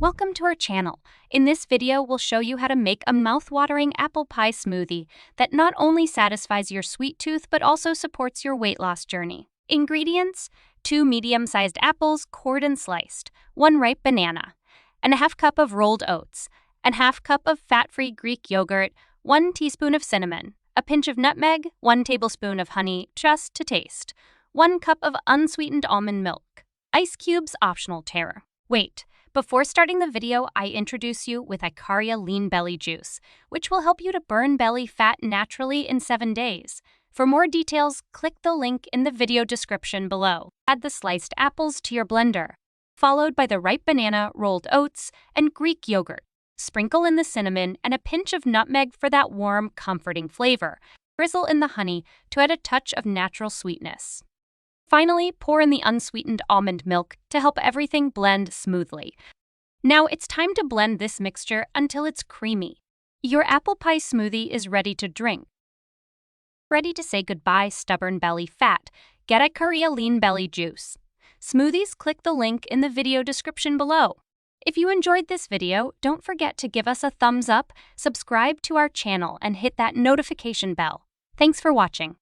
Welcome to our channel. In this video, we'll show you how to make a mouth-watering apple pie smoothie that not only satisfies your sweet tooth but also supports your weight loss journey. Ingredients: 2 medium-sized apples, cored and sliced, 1 ripe banana, and a half cup of rolled oats, and half cup of fat-free Greek yogurt, 1 teaspoon of cinnamon, a pinch of nutmeg, 1 tablespoon of honey, just to taste, 1 cup of unsweetened almond milk. Ice cubes optional. Terror. Wait. Before starting the video, I introduce you with Icaria Lean Belly Juice, which will help you to burn belly fat naturally in 7 days. For more details, click the link in the video description below. Add the sliced apples to your blender, followed by the ripe banana, rolled oats, and Greek yogurt. Sprinkle in the cinnamon and a pinch of nutmeg for that warm, comforting flavor. Drizzle in the honey to add a touch of natural sweetness. Finally, pour in the unsweetened almond milk to help everything blend smoothly. Now it's time to blend this mixture until it's creamy. Your apple pie smoothie is ready to drink. Ready to say goodbye, stubborn belly fat. Get Icaria Lean Belly Juice. Smoothies, click the link in the video description below. If you enjoyed this video, don't forget to give us a thumbs up, subscribe to our channel, and hit that notification bell. Thanks for watching.